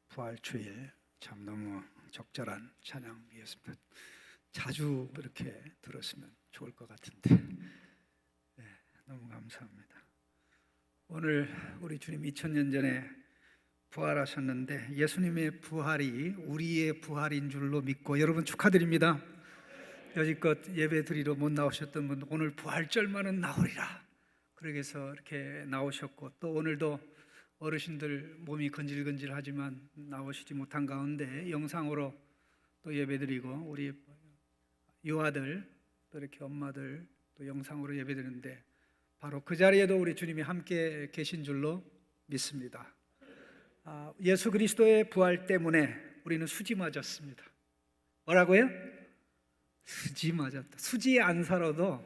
부활주일 참 너무 적절한 찬양이었습니다. 자주 이렇게 들었으면 좋을 것 같은데 너무 감사합니다. 오늘 우리 주님 2000년 전에 부활하셨는데 예수님의 부활이 우리의 부활인 줄로 믿고 여러분 축하드립니다. 여지껏 예배 드리러 못 나오셨던 분 오늘 부활절만은 나오리라 그러게 해서 이렇게 나오셨고, 또 오늘도 어르신들 몸이 건질건질하지만 나오시지 못한 가운데 영상으로 또 예배드리고, 우리 유아들 또 이렇게 엄마들 또 영상으로 예배드리는데 바로 그 자리에도 우리 주님이 함께 계신 줄로 믿습니다. 예수 그리스도의 부활 때문에 우리는 수지 맞았습니다. 뭐라고요? 수지 맞았다. 수지에 안 살아도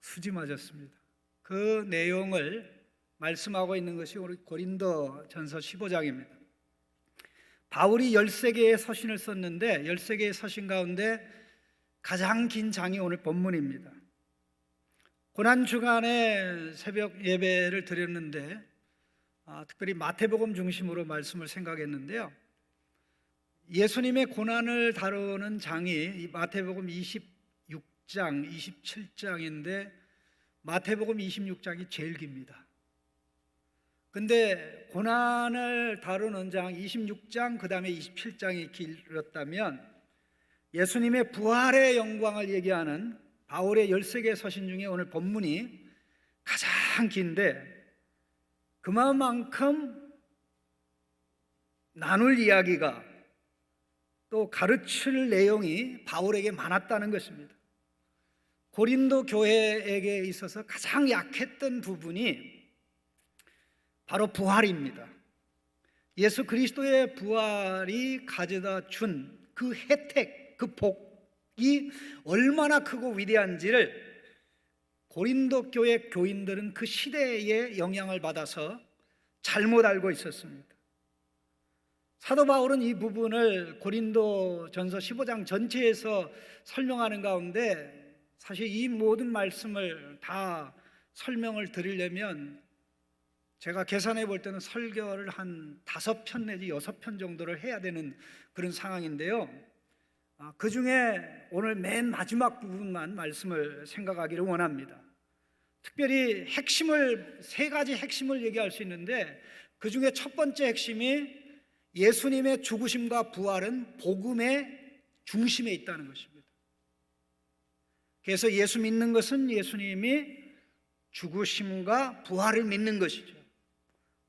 수지 맞았습니다. 그 내용을 말씀하고 있는 것이 우리 고린도전서 15장입니다. 바울이 13개의 서신을 썼는데 13개의 서신 가운데 가장 긴 장이 오늘 본문입니다. 고난주간에 새벽 예배를 드렸는데 특별히 마태복음 중심으로 말씀을 생각했는데요, 예수님의 고난을 다루는 장이 마태복음 26장, 27장인데 마태복음 26장이 제일 깁니다. 근데 고난을 다루는 장 26장 그 다음에 27장이 길었다면 예수님의 부활의 영광을 얘기하는 바울의 13개의 서신 중에 오늘 본문이 가장 긴데, 그만큼 나눌 이야기가 또 가르칠 내용이 바울에게 많았다는 것입니다. 고린도 교회에게 있어서 가장 약했던 부분이 바로 부활입니다. 예수 그리스도의 부활이 가져다 준 그 혜택, 그 복이 얼마나 크고 위대한지를 고린도 교회 교인들은 그 시대의 영향을 받아서 잘못 알고 있었습니다. 사도 바울은 이 부분을 고린도전서 15장 전체에서 설명하는 가운데 사실 이 모든 말씀을 다 설명을 드리려면 제가 계산해 볼 때는 설교를 한 5편 내지 6편 정도를 해야 되는 그런 상황인데요, 그 중에 오늘 맨 마지막 부분만 말씀을 생각하기를 원합니다. 특별히 핵심을, 3가지 핵심을 얘기할 수 있는데 그 중에 첫 번째 핵심이 예수님의 죽으심과 부활은 복음의 중심에 있다는 것입니다. 그래서 예수 믿는 것은 예수님이 죽으심과 부활을 믿는 것이죠.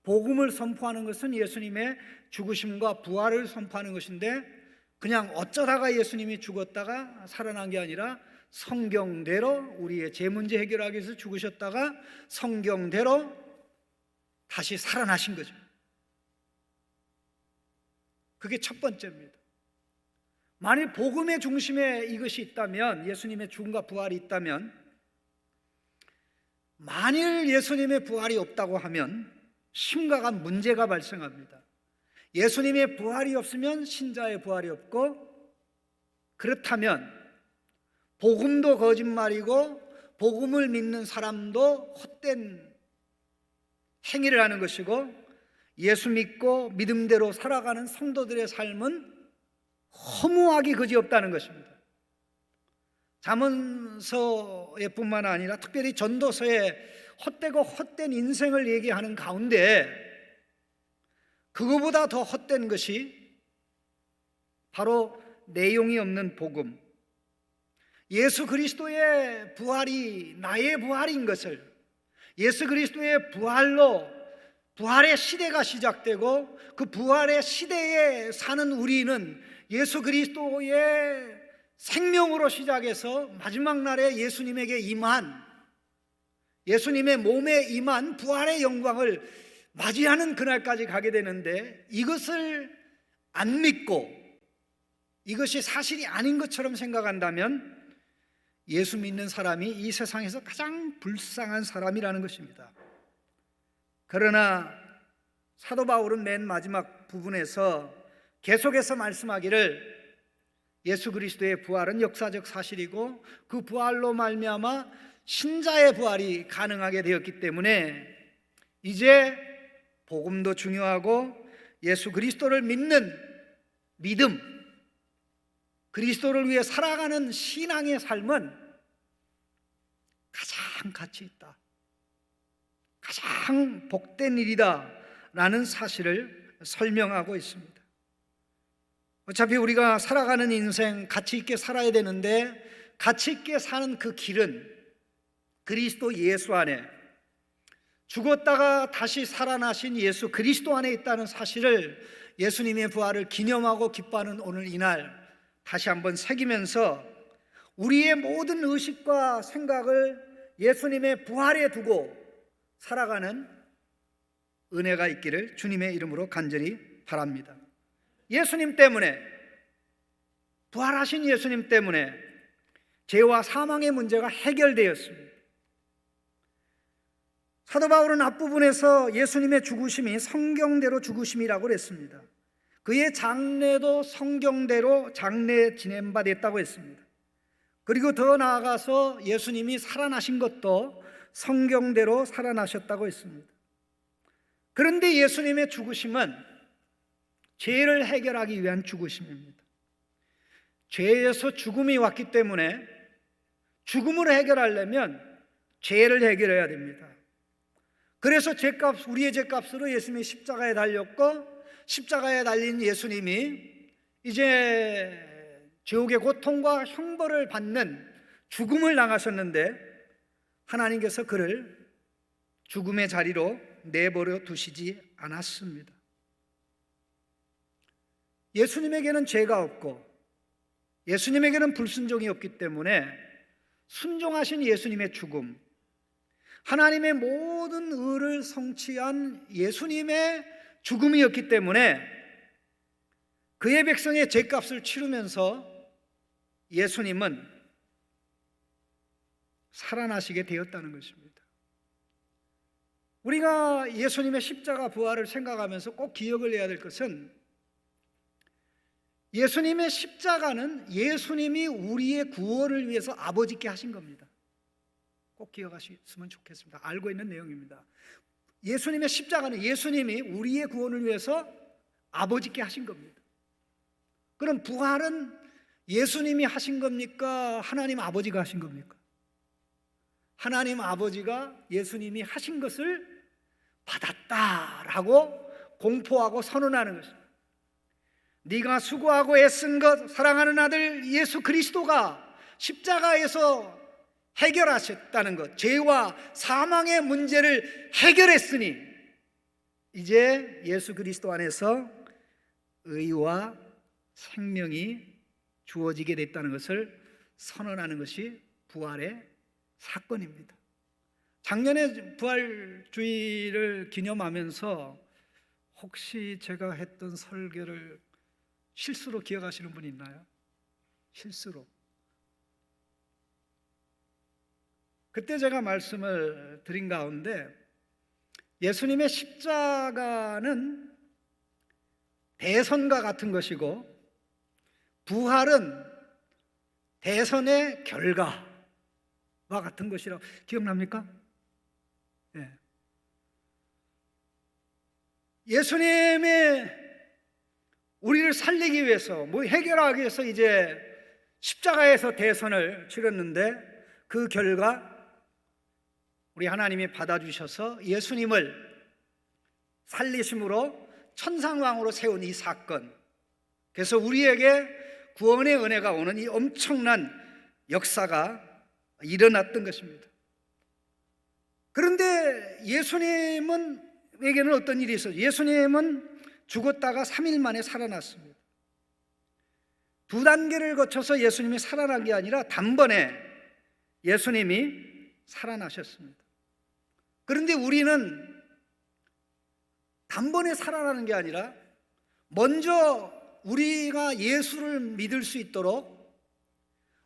복음을 선포하는 것은 예수님의 죽으심과 부활을 선포하는 것인데, 그냥 어쩌다가 예수님이 죽었다가 살아난 게 아니라 성경대로 우리의 제 문제 해결하기 위해서 죽으셨다가 성경대로 다시 살아나신 거죠. 그게 첫 번째입니다. 만일 복음의 중심에 이것이 있다면, 예수님의 죽음과 부활이 있다면, 만일 예수님의 부활이 없다고 하면 심각한 문제가 발생합니다. 예수님의 부활이 없으면 신자의 부활이 없고, 그렇다면 복음도 거짓말이고 복음을 믿는 사람도 헛된 행위를 하는 것이고, 예수 믿고 믿음대로 살아가는 성도들의 삶은 허무하기 그지없다는 것입니다. 잠언서에 뿐만 아니라 특별히 전도서에 헛되고 헛된 인생을 얘기하는 가운데 그거보다 더 헛된 것이 바로 내용이 없는 복음, 예수 그리스도의 부활이 나의 부활인 것을, 예수 그리스도의 부활로 부활의 시대가 시작되고 그 부활의 시대에 사는 우리는 예수 그리스도의 생명으로 시작해서 마지막 날에 예수님에게 임한, 예수님의 몸에 임한 부활의 영광을 맞이하는 그날까지 가게 되는데, 이것을 안 믿고 이것이 사실이 아닌 것처럼 생각한다면 예수 믿는 사람이 이 세상에서 가장 불쌍한 사람이라는 것입니다. 그러나 사도 바울은 맨 마지막 부분에서 계속해서 말씀하기를 예수 그리스도의 부활은 역사적 사실이고 그 부활로 말미암아 신자의 부활이 가능하게 되었기 때문에 이제 복음도 중요하고 예수 그리스도를 믿는 믿음, 그리스도를 위해 살아가는 신앙의 삶은 가장 가치 있다, 가장 복된 일이다 라는 사실을 설명하고 있습니다. 어차피 우리가 살아가는 인생 가치 있게 살아야 되는데, 가치 있게 사는 그 길은 그리스도 예수 안에, 죽었다가 다시 살아나신 예수 그리스도 안에 있다는 사실을 예수님의 부활을 기념하고 기뻐하는 오늘 이날 다시 한번 새기면서 우리의 모든 의식과 생각을 예수님의 부활에 두고 살아가는 은혜가 있기를 주님의 이름으로 간절히 바랍니다. 예수님 때문에, 부활하신 예수님 때문에 죄와 사망의 문제가 해결되었습니다. 사도 바울은 앞부분에서 예수님의 죽으심이 성경대로 죽으심이라고 그랬습니다. 그의 장례도 성경대로 장례 지낸 바 됐다고 했습니다. 그리고 더 나아가서 예수님이 살아나신 것도 성경대로 살아나셨다고 했습니다. 그런데 예수님의 죽으심은 죄를 해결하기 위한 죽으심입니다. 죄에서 죽음이 왔기 때문에 죽음을 해결하려면 죄를 해결해야 됩니다. 그래서 우리의 죄값으로 예수님이 십자가에 달렸고, 십자가에 달린 예수님이 이제 지옥의 고통과 형벌을 받는 죽음을 당하셨는데, 하나님께서 그를 죽음의 자리로 내버려 두시지 않았습니다. 예수님에게는 죄가 없고 예수님에게는 불순종이 없기 때문에 순종하신 예수님의 죽음, 하나님의 모든 의를 성취한 예수님의 죽음이었기 때문에 그의 백성의 죄값을 치르면서 예수님은 살아나시게 되었다는 것입니다. 우리가 예수님의 십자가 부활을 생각하면서 꼭 기억을 해야 될 것은, 예수님의 십자가는 예수님이 우리의 구원을 위해서 아버지께 하신 겁니다. 꼭 기억하셨으면 좋겠습니다. 알고 있는 내용입니다. 예수님의 십자가는 예수님이 우리의 구원을 위해서 아버지께 하신 겁니다. 그럼 부활은 예수님이 하신 겁니까? 하나님 아버지가 하신 겁니까? 하나님 아버지가 예수님이 하신 것을 받았다라고 공포하고 선언하는 것입니다. 네가 수고하고 애쓴 것, 사랑하는 아들 예수 그리스도가 십자가에서 해결하셨다는 것, 죄와 사망의 문제를 해결했으니 이제 예수 그리스도 안에서 의와 생명이 주어지게 됐다는 것을 선언하는 것이 부활의 사건입니다. 작년에 부활주의를 기념하면서 혹시 제가 했던 설교를 실수로 기억하시는 분 있나요? 실수로. 그때 제가 말씀을 드린 가운데, 예수님의 십자가는 대선과 같은 것이고 부활은 대선의 결과와 같은 것이라고, 기억납니까? 네. 예수님이 우리를 살리기 위해서, 해결하기 위해서 이제 십자가에서 대선을 치렀는데, 그 결과 우리 하나님이 받아주셔서 예수님을 살리심으로 천상왕으로 세운 이 사건, 그래서 우리에게 구원의 은혜가 오는 이 엄청난 역사가 일어났던 것입니다. 그런데 예수님에게는 어떤 일이 있어요? 예수님은 죽었다가 3일 만에 살아났습니다. 두 단계를 거쳐서 예수님이 살아난 게 아니라 단번에 예수님이 살아나셨습니다. 그런데 우리는 단번에 살아나는 게 아니라 먼저 우리가 예수를 믿을 수 있도록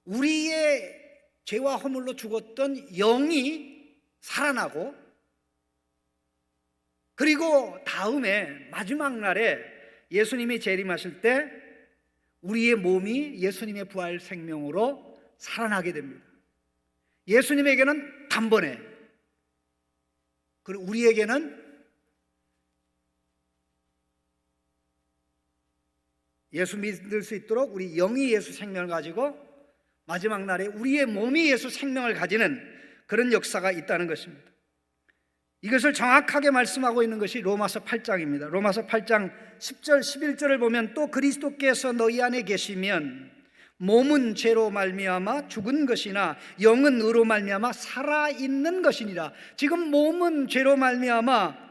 우리의 죄와 허물로 죽었던 영이 살아나고, 그리고 다음에 마지막 날에 예수님이 재림하실 때 우리의 몸이 예수님의 부활 생명으로 살아나게 됩니다. 예수님에게는 단번에, 그리고 우리에게는 예수 믿을 수 있도록 우리 영이 예수 생명을 가지고 마지막 날에 우리의 몸이 예수 생명을 가지는 그런 역사가 있다는 것입니다. 이것을 정확하게 말씀하고 있는 것이 로마서 8장입니다. 로마서 8장 10절 11절을 보면 또 그리스도께서 너희 안에 계시면 몸은 죄로 말미암아 죽은 것이나 영은 의로 말미암아 살아있는 것이니라. 지금 몸은 죄로 말미암아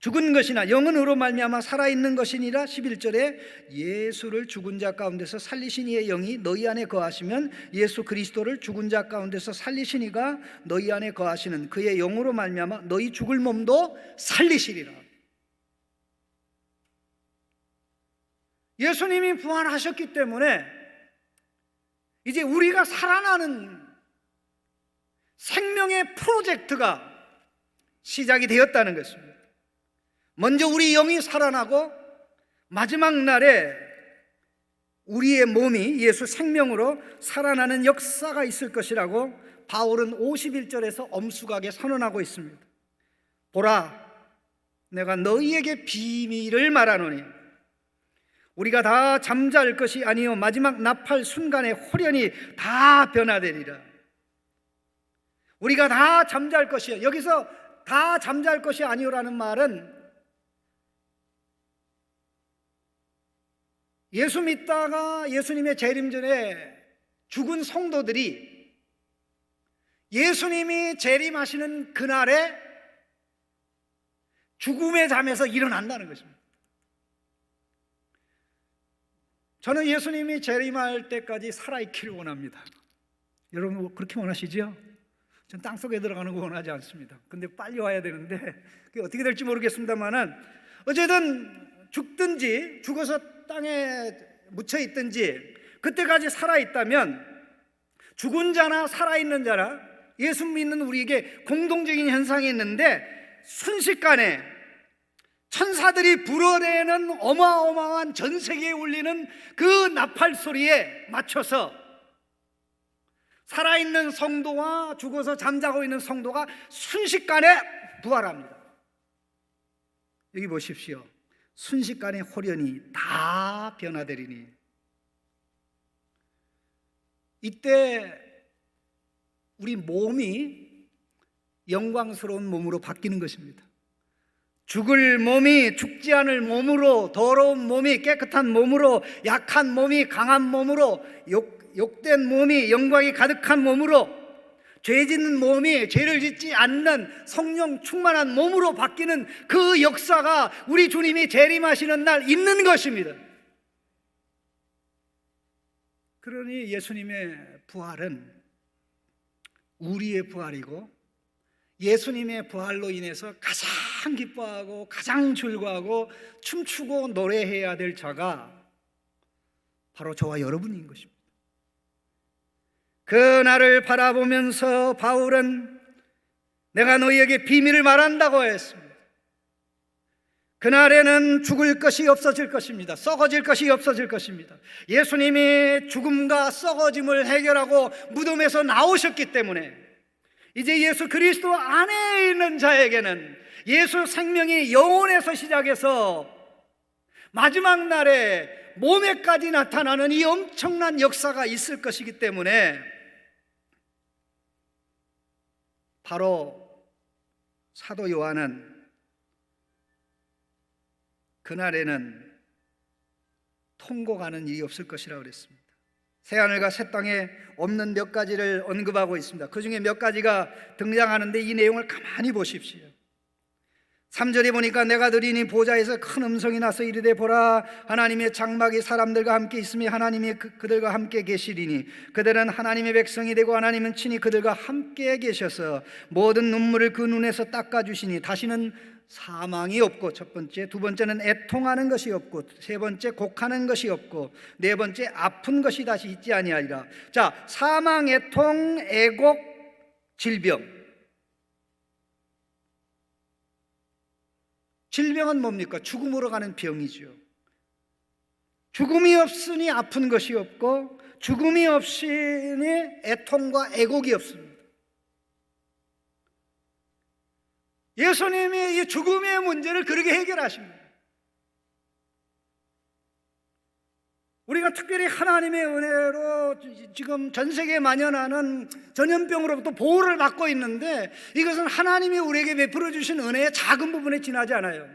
죽은 것이나 영은 의로 말미암아 살아있는 것이니라. 11절에 예수를 죽은 자 가운데서 살리신 이의 영이 너희 안에 거하시면 예수 그리스도를 죽은 자 가운데서 살리신 이가 너희 안에 거하시는 그의 영으로 말미암아 너희 죽을 몸도 살리시리라. 예수님이 부활하셨기 때문에 이제 우리가 살아나는 생명의 프로젝트가 시작이 되었다는 것입니다. 먼저 우리 영이 살아나고 마지막 날에 우리의 몸이 예수 생명으로 살아나는 역사가 있을 것이라고 바울은 51절에서 엄숙하게 선언하고 있습니다. 보라, 내가 너희에게 비밀을 말하노니 우리가 다 잠잘 것이 아니요 마지막 나팔 순간에 홀연히 다 변화되리라. 우리가 다 잠잘 것이요. 여기서 다 잠잘 것이 아니요라는 말은 예수 믿다가 예수님의 재림 전에 죽은 성도들이 예수님이 재림하시는 그날에 죽음의 잠에서 일어난다는 것입니다. 저는 예수님이 재림할 때까지 살아있기를 원합니다. 여러분 그렇게 원하시죠? 전 땅속에 들어가는 거 원하지 않습니다. 근데 빨리 와야 되는데 그게 어떻게 될지 모르겠습니다만은 어쨌든 죽든지 죽어서 땅에 묻혀 있든지 그때까지 살아있다면 죽은 자나 살아있는 자나 예수 믿는 우리에게 공동적인 현상이 있는데 순식간에 천사들이 불어대는 어마어마한 전 세계에 울리는 그 나팔 소리에 맞춰서 살아있는 성도와 죽어서 잠자고 있는 성도가 순식간에 부활합니다. 여기 보십시오. 순식간에 홀연히 다 변화되리니. 이때 우리 몸이 영광스러운 몸으로 바뀌는 것입니다. 죽을 몸이 죽지 않을 몸으로, 더러운 몸이 깨끗한 몸으로, 약한 몸이 강한 몸으로, 욕된 몸이 영광이 가득한 몸으로, 죄 짓는 몸이 죄를 짓지 않는 성령 충만한 몸으로 바뀌는 그 역사가 우리 주님이 재림하시는 날 있는 것입니다. 그러니 예수님의 부활은 우리의 부활이고 예수님의 부활로 인해서 가장 기뻐하고 가장 즐거워하고 춤추고 노래해야 될 자가 바로 저와 여러분인 것입니다. 그 날을 바라보면서 바울은 내가 너희에게 비밀을 말한다고 했습니다. 그날에는 죽을 것이 없어질 것입니다. 썩어질 것이 없어질 것입니다. 예수님이 죽음과 썩어짐을 해결하고 무덤에서 나오셨기 때문에 이제 예수 그리스도 안에 있는 자에게는 예수 생명이 영혼에서 시작해서 마지막 날에 몸에까지 나타나는 이 엄청난 역사가 있을 것이기 때문에 바로 사도 요한은 그날에는 통곡하는 일이 없을 것이라고 그랬습니다. 새하늘과 새 땅에 없는 몇 가지를 언급하고 있습니다. 그 중에 몇 가지가 등장하는데 이 내용을 가만히 보십시오. 3절에 보니까 내가 들으니 보좌에서 큰 음성이 나서 이르되 보라 하나님의 장막이 사람들과 함께 있으며 하나님이 그들과 함께 계시리니 그들은 하나님의 백성이 되고 하나님은 친히 그들과 함께 계셔서 모든 눈물을 그 눈에서 닦아주시니 다시는 사망이 없고 첫 번째, 두 번째는 애통하는 것이 없고 세 번째 곡하는 것이 없고 네 번째 아픈 것이 다시 있지 아니하리라. 자, 사망, 애통, 애곡, 질병. 질병은 뭡니까? 죽음으로 가는 병이죠. 죽음이 없으니 아픈 것이 없고 죽음이 없으니 애통과 애곡이 없습니다. 예수님이 이 죽음의 문제를 그렇게 해결하십니다. 우리가 특별히 하나님의 은혜로 지금 전 세계에 만연하는 전염병으로부터 보호를 받고 있는데, 이것은 하나님이 우리에게 베풀어 주신 은혜의 작은 부분에 지나지 않아요.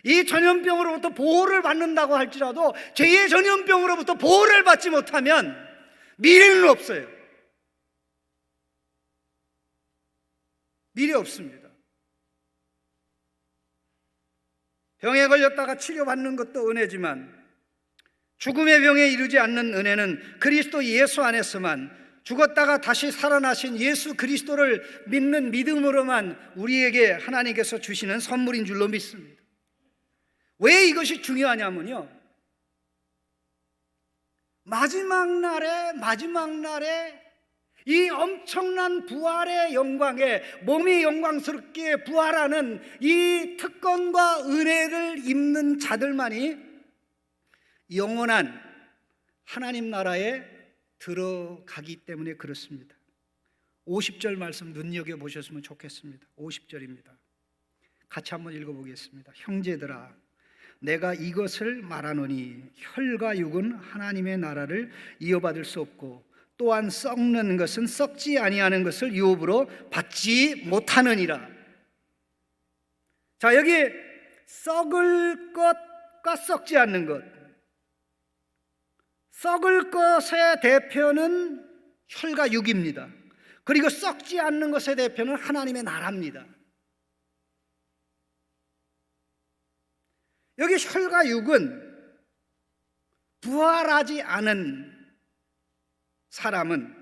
이 전염병으로부터 보호를 받는다고 할지라도 죄의 전염병으로부터 보호를 받지 못하면 미래는 없어요. 미래 없습니다. 병에 걸렸다가 치료받는 것도 은혜지만 죽음의 병에 이르지 않는 은혜는 그리스도 예수 안에서만, 죽었다가 다시 살아나신 예수 그리스도를 믿는 믿음으로만 우리에게 하나님께서 주시는 선물인 줄로 믿습니다. 왜 이것이 중요하냐면요, 마지막 날에 이 엄청난 부활의 영광에, 몸이 영광스럽게 부활하는 이 특권과 은혜를 입는 자들만이 영원한 하나님 나라에 들어가기 때문에 그렇습니다. 50절 말씀 눈여겨보셨으면 좋겠습니다. 50절입니다. 같이 한번 읽어보겠습니다. 형제들아, 내가 이것을 말하노니 혈과 육은 하나님의 나라를 이어받을 수 없고, 또한 썩는 것은 썩지 아니하는 것을 유업으로 받지 못하느니라. 자, 여기 썩을 것과 썩지 않는 것, 썩을 것의 대표는 혈과 육입니다. 그리고 썩지 않는 것의 대표는 하나님의 나라입니다. 여기 혈과 육은 부활하지 않은 사람은,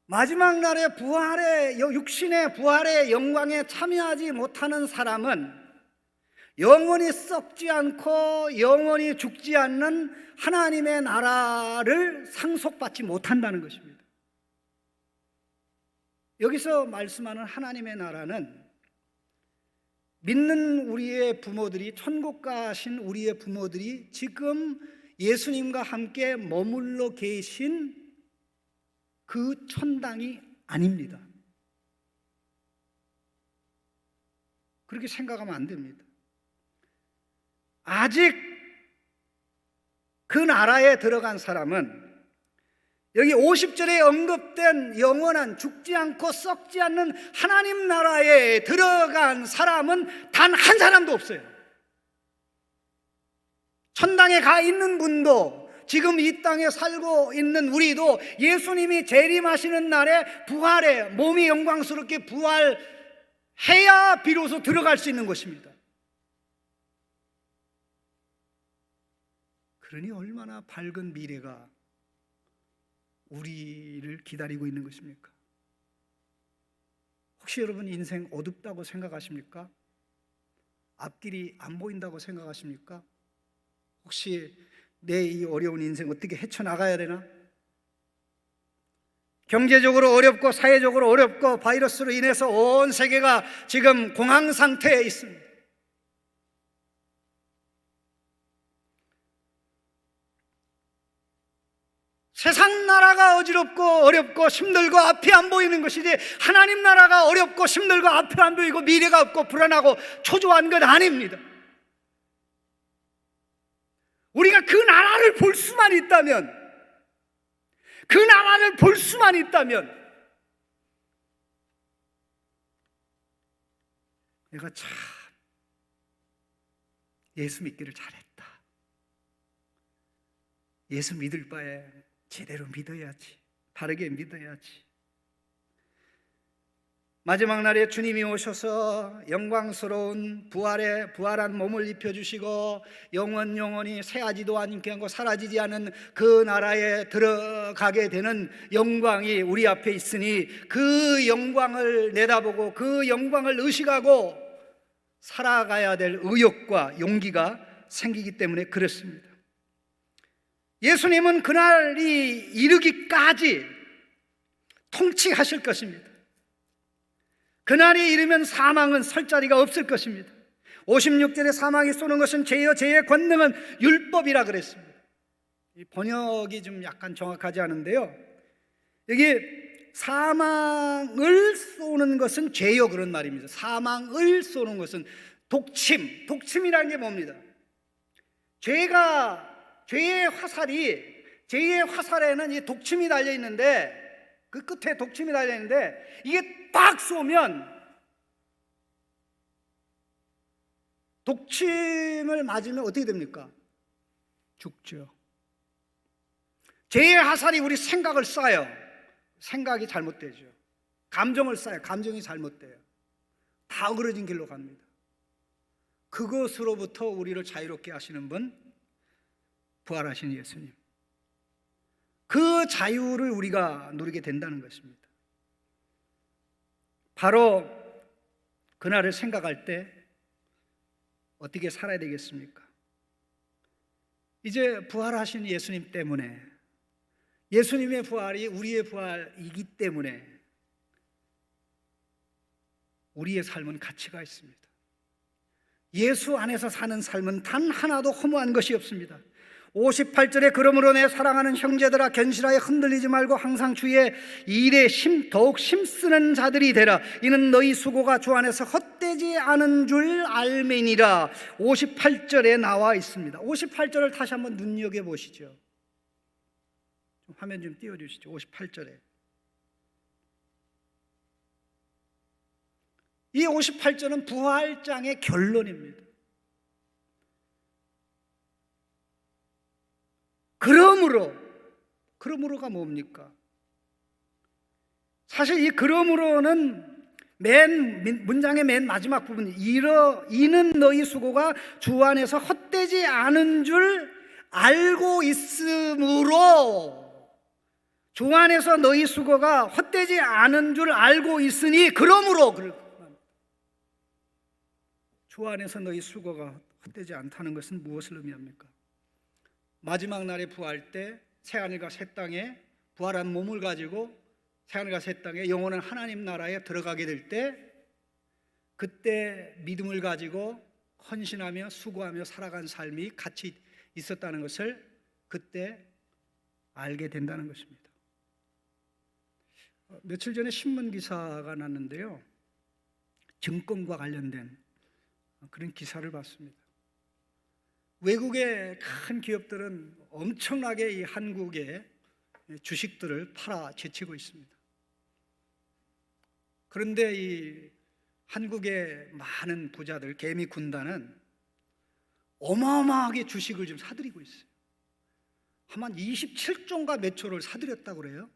마지막 날의 부활의, 육신의 부활의 영광에 참여하지 못하는 사람은 영원히 썩지 않고 영원히 죽지 않는 하나님의 나라를 상속받지 못한다는 것입니다. 여기서 말씀하는 하나님의 나라는 믿는 우리의 부모들이, 천국 가신 우리의 부모들이 지금 예수님과 함께 머물러 계신 그 천당이 아닙니다. 그렇게 생각하면 안 됩니다. 아직 그 나라에 들어간 사람은, 여기 50절에 언급된 영원한 죽지 않고 썩지 않는 하나님 나라에 들어간 사람은 단 한 사람도 없어요. 천당에 가 있는 분도, 지금 이 땅에 살고 있는 우리도 예수님이 재림하시는 날에 부활해 몸이 영광스럽게 부활해야 비로소 들어갈 수 있는 것입니다. 그러니 얼마나 밝은 미래가 우리를 기다리고 있는 것입니까? 혹시 여러분 인생 어둡다고 생각하십니까? 앞길이 안 보인다고 생각하십니까? 혹시 내 이 어려운 인생 어떻게 헤쳐나가야 되나? 경제적으로 어렵고 사회적으로 어렵고 바이러스로 인해서 온 세계가 지금 공황 상태에 있습니다. 세상 나라가 어지럽고 어렵고 힘들고 앞이 안 보이는 것이지, 하나님 나라가 어렵고 힘들고 앞이 안 보이고 미래가 없고 불안하고 초조한 것 아닙니다. 우리가 그 나라를 볼 수만 있다면, 그 나라를 볼 수만 있다면, 내가 참 예수 믿기를 잘했다, 예수 믿을 바에 제대로 믿어야지, 바르게 믿어야지. 마지막 날에 주님이 오셔서 영광스러운 부활한 몸을 입혀주시고 영원히 새하지도 않고 사라지지 않은 그 나라에 들어가게 되는 영광이 우리 앞에 있으니, 그 영광을 내다보고 그 영광을 의식하고 살아가야 될 의욕과 용기가 생기기 때문에 그렇습니다. 예수님은 그날이 이르기까지 통치하실 것입니다. 그날이 이르면 사망은 설 자리가 없을 것입니다. 56절에 사망이 쏘는 것은 죄요, 죄의 권능은 율법이라 그랬습니다. 이 번역이 좀 약간 정확하지 않은데요, 여기 사망을 쏘는 것은 죄요, 그런 말입니다. 사망을 쏘는 것은 독침이라는 게 뭡니다? 죄의 화살에는 이 독침이 달려 있는데, 그 끝에 독침이 달려 있는데, 이게 딱 쏘면 독침을 맞으면 어떻게 됩니까? 죽죠. 죄의 화살이 우리 생각을 쏴요. 생각이 잘못되죠. 감정을 쏴요. 감정이 잘못돼요. 다 어그러진 길로 갑니다. 그것으로부터 우리를 자유롭게 하시는 분, 부활하신 예수님. 그 자유를 우리가 누리게 된다는 것입니다. 바로 그날을 생각할 때 어떻게 살아야 되겠습니까? 이제 부활하신 예수님 때문에, 예수님의 부활이 우리의 부활이기 때문에 우리의 삶은 가치가 있습니다. 예수 안에서 사는 삶은 단 하나도 허무한 것이 없습니다. 58절에 그러므로 내 사랑하는 형제들아 견실하여 흔들리지 말고 항상 주의 일에 더욱 힘쓰는 자들이 되라. 이는 너희 수고가 주 안에서 헛되지 않은 줄 알매니라. 58절에 나와 있습니다. 58절을 다시 한번 눈여겨보시죠. 화면 좀 띄워주시죠. 58절에 이 58절은 부활장의 결론입니다. 그러므로가 뭡니까? 사실 이 그러므로는 문장의 맨 마지막 부분, 이는 너희 수고가 주 안에서 헛되지 않은 줄 알고 있으므로, 주 안에서 너희 수고가 헛되지 않은 줄 알고 있으니 그러므로, 주 안에서 너희 수고가 헛되지 않다는 것은 무엇을 의미합니까? 마지막 날에 부활 때 새하늘과 새 땅에 부활한 몸을 가지고 새하늘과 새 땅에 영원한 하나님 나라에 들어가게 될 때, 그때 믿음을 가지고 헌신하며 수고하며 살아간 삶이 같이 있었다는 것을 그때 알게 된다는 것입니다. 며칠 전에 신문 기사가 났는데요, 증권과 관련된 그런 기사를 봤습니다. 외국의 큰 기업들은 엄청나게 이 한국의 주식들을 팔아 제치고 있습니다. 그런데 이 한국의 많은 부자들, 개미 군단은 어마어마하게 주식을 좀 사들이고 있어요. 한 27조인가 몇 조를 사들였다고 그래요.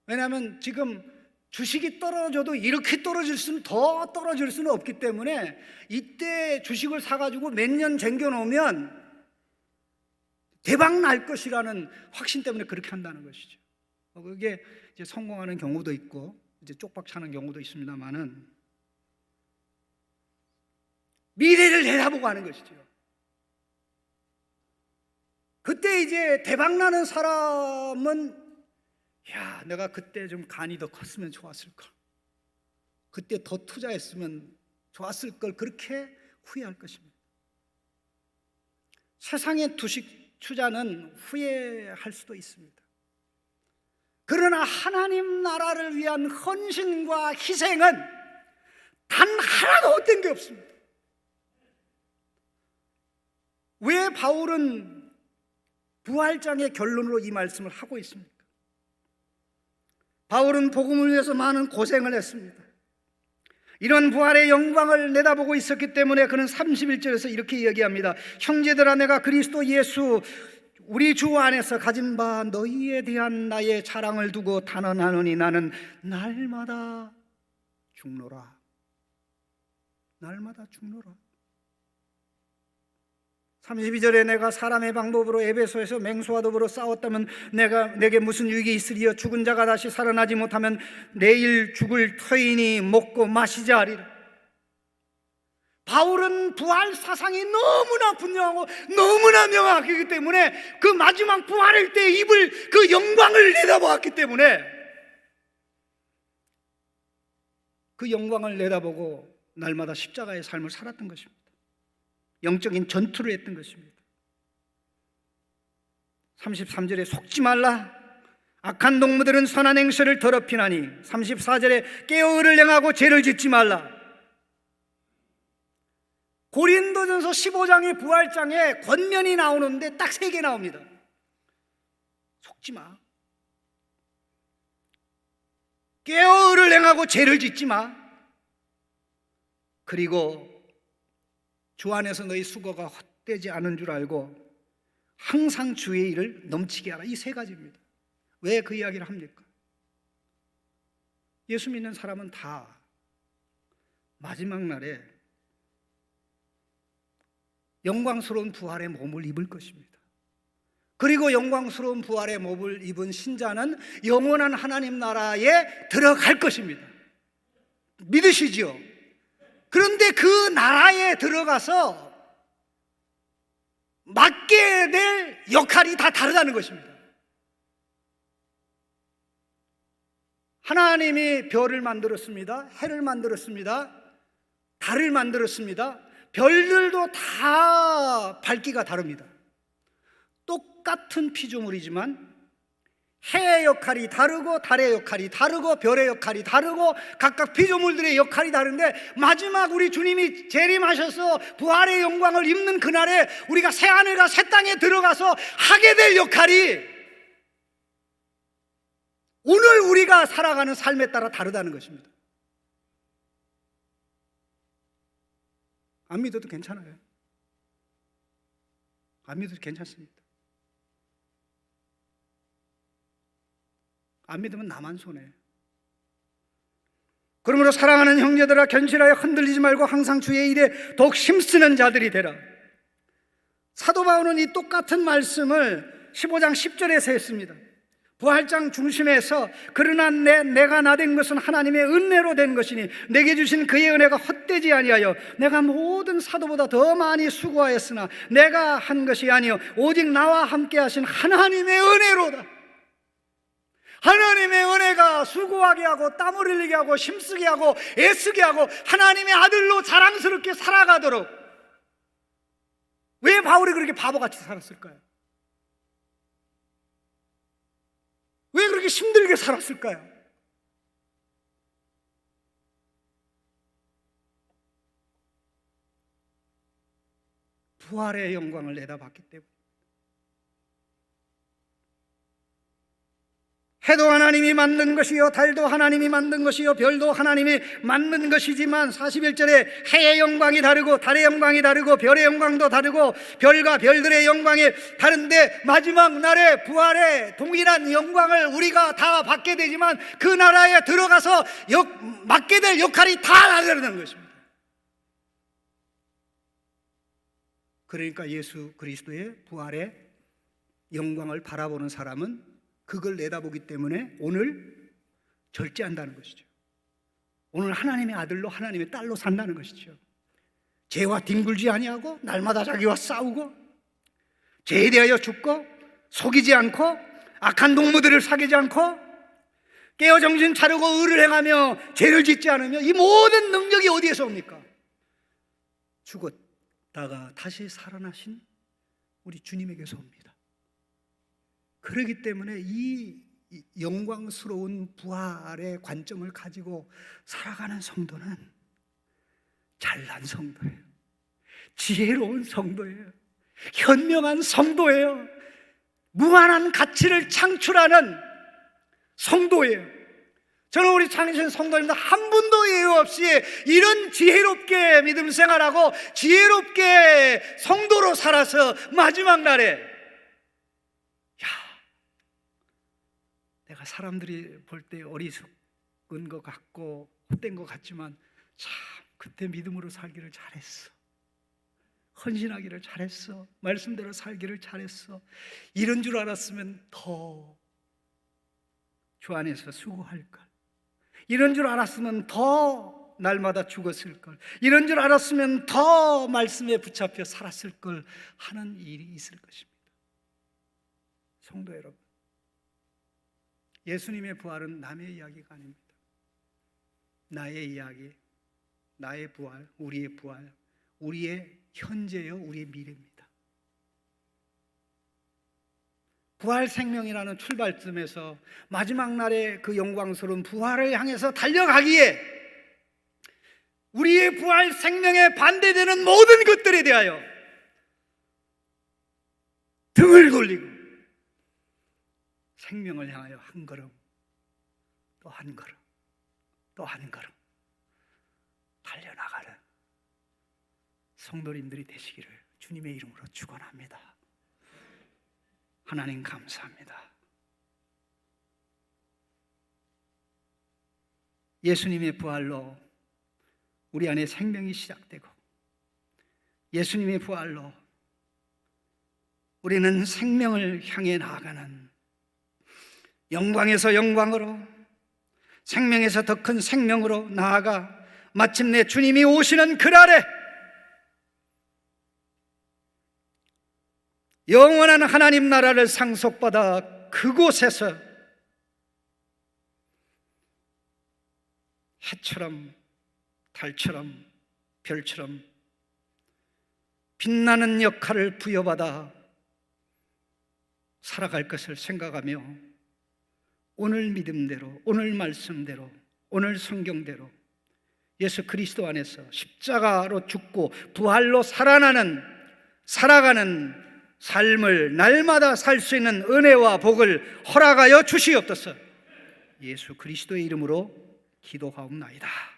왜냐하면 지금 주식이 떨어져도 이렇게 더 떨어질 수는 없기 때문에 이때 주식을 사가지고 몇 년 쟁겨놓으면 대박 날 것이라는 확신 때문에 그렇게 한다는 것이죠. 그게 이제 성공하는 경우도 있고 이제 쪽박 차는 경우도 있습니다만은 미래를 내다보고 하는 것이죠. 그때 이제 대박 나는 사람은, 야, 내가 그때 좀 간이 더 컸으면 좋았을걸, 그때 더 투자했으면 좋았을걸, 그렇게 후회할 것입니다. 세상의 주식 투자는 후회할 수도 있습니다. 그러나 하나님 나라를 위한 헌신과 희생은 단 하나도 헛된 게 없습니다. 왜 바울은 부활장의 결론으로 이 말씀을 하고 있습니까? 바울은 복음을 위해서 많은 고생을 했습니다. 이런 부활의 영광을 내다보고 있었기 때문에 그는 31절에서 이렇게 얘기합니다. 형제들아, 내가 그리스도 예수 우리 주 안에서 가진 바 너희에 대한 나의 자랑을 두고 단언하노니 나는 날마다 죽노라. 날마다 죽노라. 32절에 내가 사람의 방법으로 에베소에서 맹수와 더불어 싸웠다면 내게 무슨 유익이 있으리요? 죽은 자가 다시 살아나지 못하면 내일 죽을 터이니 먹고 마시자 하리라. 바울은 부활 사상이 너무나 분명하고 너무나 명확하기 때문에 그 마지막 부활일 때 입을 그 영광을 내다보았기 때문에 그 영광을 내다보고 날마다 십자가의 삶을 살았던 것입니다. 영적인 전투를 했던 것입니다. 33절에 속지 말라. 악한 동무들은 선한 행실을 더럽히나니. 34절에 깨어 의를 행하고 죄를 짓지 말라. 고린도전서 15장의 부활장에 권면이 나오는데 딱 3개 나옵니다. 속지 마. 깨어 의를 행하고 죄를 짓지 마. 그리고 주 안에서 너희 수고가 헛되지 않은 줄 알고 항상 주의 일을 넘치게 하라. 이 3가지입니다. 왜 그 이야기를 합니까? 예수 믿는 사람은 다 마지막 날에 영광스러운 부활의 몸을 입을 것입니다. 그리고 영광스러운 부활의 몸을 입은 신자는 영원한 하나님 나라에 들어갈 것입니다. 믿으시죠? 그런데 그 나라에 들어가서 맡게 될 역할이 다 다르다는 것입니다. 하나님이 별을 만들었습니다. 해를 만들었습니다. 달을 만들었습니다. 별들도 다 밝기가 다릅니다. 똑같은 피조물이지만 해의 역할이 다르고 달의 역할이 다르고 별의 역할이 다르고 각각 피조물들의 역할이 다른데 마지막 우리 주님이 재림하셔서 부활의 영광을 입는 그날에 우리가 새하늘과 새 땅에 들어가서 하게 될 역할이 오늘 우리가 살아가는 삶에 따라 다르다는 것입니다. 안 믿어도 괜찮아요. 안 믿어도 괜찮습니다. 안 믿으면 나만 손해요. 그러므로 사랑하는 형제들아, 견실하여 흔들리지 말고 항상 주의 일에 더욱 힘쓰는 자들이 되라. 사도 바울은 이 똑같은 말씀을 15장 10절에서 했습니다. 부활장 중심에서 그러나 내가 나된 것은 하나님의 은혜로 된 것이니 내게 주신 그의 은혜가 헛되지 아니하여 내가 모든 사도보다 더 많이 수고하였으나 내가 한 것이 아니요 오직 나와 함께 하신 하나님의 은혜로다. 하나님의 은혜가 수고하게 하고 땀 흘리게 하고 힘쓰게 하고 애쓰게 하고 하나님의 아들로 자랑스럽게 살아가도록. 왜 바울이 그렇게 바보같이 살았을까요? 왜 그렇게 힘들게 살았을까요? 부활의 영광을 내다봤기 때문에. 해도 하나님이 만든 것이요 달도 하나님이 만든 것이요 별도 하나님이 만든 것이지만 41절에 해의 영광이 다르고 달의 영광이 다르고 별의 영광도 다르고 별과 별들의 영광이 다른데 마지막 날에 부활의 동일한 영광을 우리가 다 받게 되지만 그 나라에 들어가서 맡게 될 역할이 다 다르다는 것입니다. 그러니까 예수 그리스도의 부활의 영광을 바라보는 사람은 그걸 내다보기 때문에 오늘 절제한다는 것이죠. 오늘 하나님의 아들로 하나님의 딸로 산다는 것이죠. 죄와 뒹굴지 아니하고 날마다 자기와 싸우고 죄에 대하여 죽고 속이지 않고 악한 동무들을 사귀지 않고 깨어 정신 차리고 의를 행하며 죄를 짓지 않으며 이 모든 능력이 어디에서 옵니까? 죽었다가 다시 살아나신 우리 주님에게서 옵니다. 그렇기 때문에 이 영광스러운 부활의 관점을 가지고 살아가는 성도는 잘난 성도예요. 지혜로운 성도예요. 현명한 성도예요. 무한한 가치를 창출하는 성도예요. 저는 우리 창신 성도님들 한 분도 예외 없이 이런 지혜롭게 믿음 생활하고 지혜롭게 성도로 살아서 마지막 날에 내가 사람들이 볼 때 어리석은 것 같고 헛된 것 같지만 참 그때 믿음으로 살기를 잘했어. 헌신하기를 잘했어. 말씀대로 살기를 잘했어. 이런 줄 알았으면 더 주 안에서 수고할 걸. 이런 줄 알았으면 더 날마다 죽었을 걸. 이런 줄 알았으면 더 말씀에 붙잡혀 살았을 걸 하는 일이 있을 것입니다. 성도 여러분, 예수님의 부활은 남의 이야기가 아닙니다. 나의 이야기, 나의 부활, 우리의 현재요, 우리의 미래입니다. 부활 생명이라는 출발점에서 마지막 날의 그 영광스러운 부활을 향해서 달려가기에 우리의 부활 생명에 반대되는 모든 것들에 대하여 등을 돌리고 생명을 향하여 한 걸음 또 한 걸음 또 한 걸음 달려나가는 성도님들이 되시기를 주님의 이름으로 축원합니다. 하나님 감사합니다. 예수님의 부활로 우리 안에 생명이 시작되고 예수님의 부활로 우리는 생명을 향해 나아가는 영광에서 영광으로 생명에서 더 큰 생명으로 나아가 마침내 주님이 오시는 그날에 영원한 하나님 나라를 상속받아 그곳에서 해처럼 달처럼 별처럼 빛나는 역할을 부여받아 살아갈 것을 생각하며 오늘 믿음대로, 오늘 말씀대로, 오늘 성경대로 예수 그리스도 안에서 십자가로 죽고 부활로 살아가는 삶을 날마다 살 수 있는 은혜와 복을 허락하여 주시옵소서. 예수 그리스도의 이름으로 기도하옵나이다.